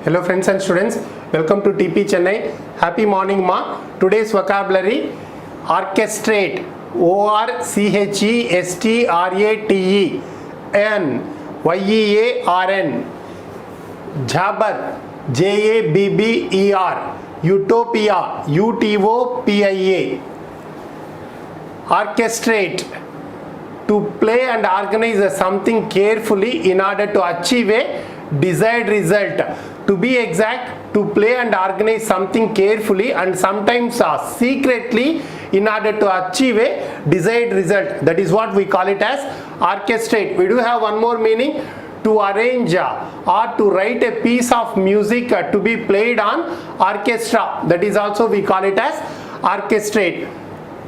Hello friends and students, welcome to TP Chennai. Happy morning ma. Today's vocabulary: orchestrate, ORCHESTRATE N YEARN, jabber, JABBER, utopia, UTOPIA. Orchestrate, to play and organize something carefully in order to achieve a desired result. To be exact, to play and organize something carefully and sometimes secretly in order to achieve a desired result. That is what we call it as orchestrate. We do have one more meaning: to arrange or to write a piece of music to be played on orchestra. That is also we call it as orchestrate.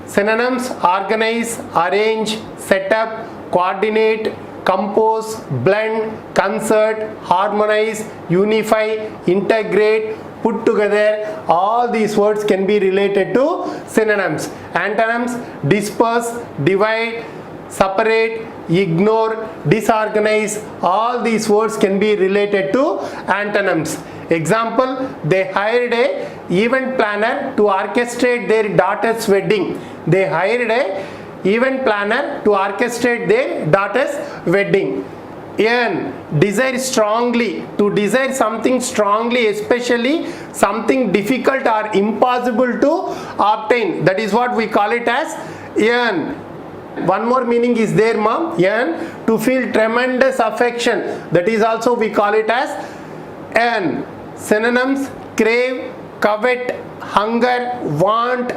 Synonyms: organize, arrange, set up, coordinate, compose, blend, concert, harmonize, unify, integrate, put together. All these words can be related to synonyms. Antonyms: disperse, divide, separate, ignore, disorganize. All these words can be related to antonyms. Example: they hired a event planner to orchestrate their daughter's wedding. They hired a event planner to orchestrate their daughter's wedding. N, desire strongly, to desire something strongly, especially something difficult or impossible to obtain. That is what we call it as N. One more meaning is there, mom. N, to feel tremendous affection. That is also we call it as N. Synonyms: crave, covet, hunger, want,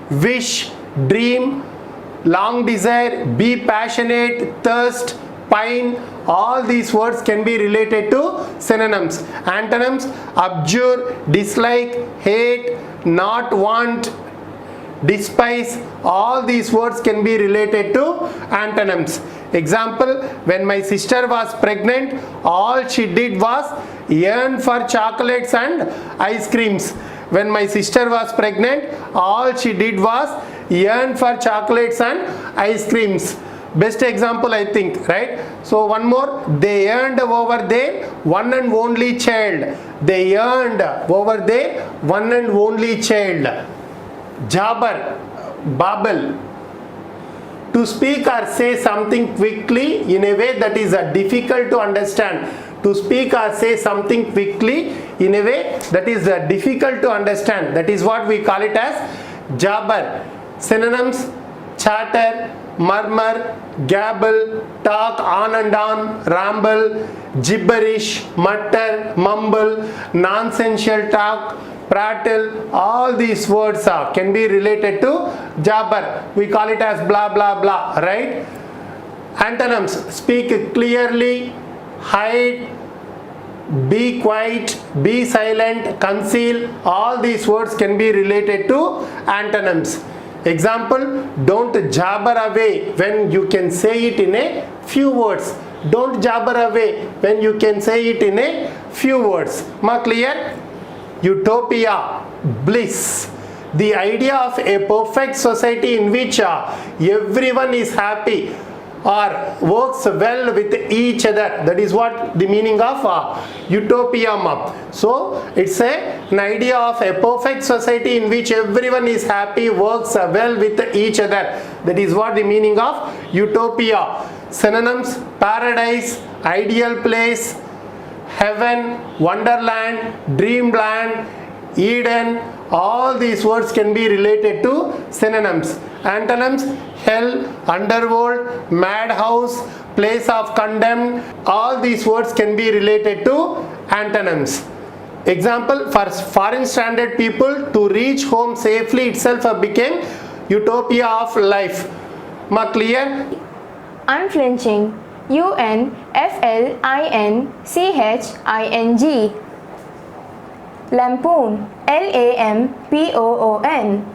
wish, dream, long desire, be passionate, thirst, pine. All these words can be related to synonyms. Antonyms: abjure, dislike, hate, not want, despise. All these words can be related to antonyms. Example: when my sister was pregnant, all she did was yearn for chocolates and ice creams. When my sister was pregnant, all she did was yearn for chocolates and ice creams. Best example, I think, right? So one more: they yearned over their one and only child. They yearned over their one and only child. Jabber, babble, to speak or say something quickly in a way that is difficult to understand. To speak or say something quickly in a way that is difficult to understand. That is what we call it as jabber. Synonyms: chatter, murmur, gabble, talk on and on, ramble, gibberish, mutter, mumble, nonsensical talk, prattle. All these words can be related to jabber. We call it as blah blah blah, right? Antonyms: speak clearly, hide, be quiet, be silent, conceal. All these words can be related to antonyms. Example: don't jabber away when you can say it in a few words. Don't jabber away when you can say it in a few words. Ma clear? Utopia, bliss, the idea of a perfect society in which everyone is happy or works well with each other. That is what the meaning of utopia. So it's an idea of a perfect society in which everyone is happy, works well with each other. That is what the meaning of utopia. Synonyms: paradise, ideal place, heaven, wonderland, dreamland, Eden. All these words can be related to synonyms. Antonyms: hell, underworld, madhouse, place of condemned. All these words can be related to antonyms. Example: for foreign stranded people to reach home safely itself became utopia of life. Ma clear? Unflinching, UNFLINCHING. Lampoon, LAMPOON.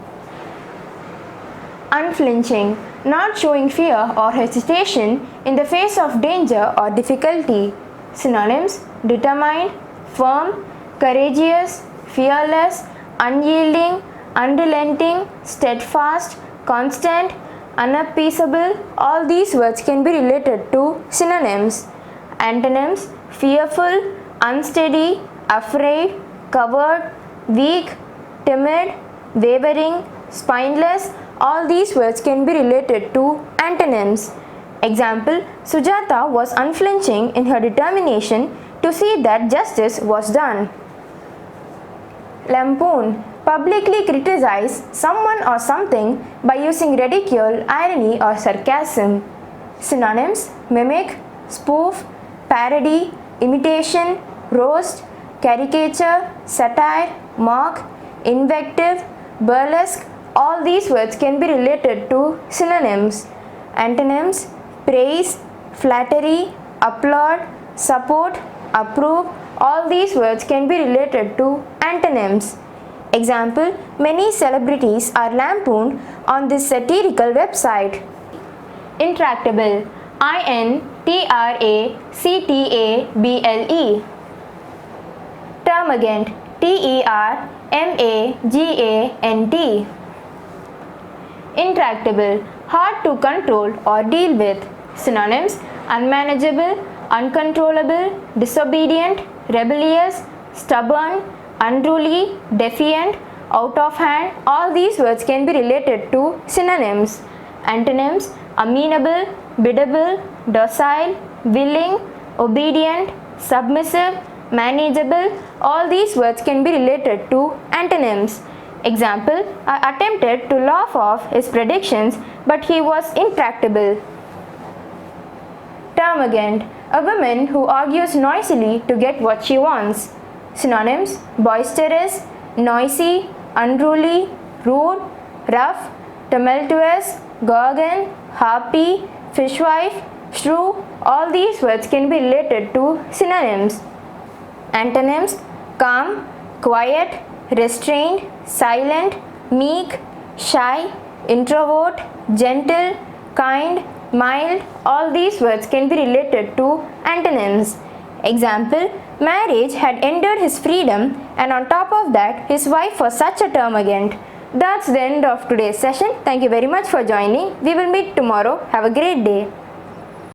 Unflinching, not showing fear or hesitation in the face of danger or difficulty. Synonyms: determined, firm, courageous, fearless, unyielding, unrelenting, steadfast, constant, unappeasable. All these words can be related to synonyms. Antonyms: fearful, unsteady, afraid, coward, weak, timid, wavering, spineless. All these words can be related to antonyms. Example, Sujata was unflinching in her determination to see that justice was done. Lampoon, publicly criticize someone or something by using ridicule, irony or sarcasm. Synonyms, mimic, spoof, parody, imitation, roast, caricature, satire, mock, invective, burlesque. All these words can be related to synonyms. Antonyms, praise, flattery, applaud, support, approve. All these words can be related to antonyms. Example, many celebrities are lampooned on this satirical website. Intractable, Intractable. Termagant, Termagant. Intractable, hard to control or deal with. Synonyms, unmanageable, uncontrollable, disobedient, rebellious, stubborn, unruly, defiant, out of hand. All these words can be related to synonyms. Antonyms, amenable, biddable, docile, willing, obedient, submissive, manageable. All these words can be related to antonyms. Example, I attempted to laugh off his predictions, but he was intractable. Termagant, a woman who argues noisily to get what she wants. Synonyms, boisterous, noisy, unruly, rude, rough, tumultuous, gorgon, harpy, fishwife, shrew. All these words can be related to synonyms. Antonyms, calm, quiet, restrained, silent, meek, shy, introvert, gentle, kind, mild. All these words can be related to antonyms. Example, marriage had ended his freedom, and on top of that, his wife was such a termagant. That's the end of today's session. Thank you very much for joining. We will meet tomorrow. Have a great day.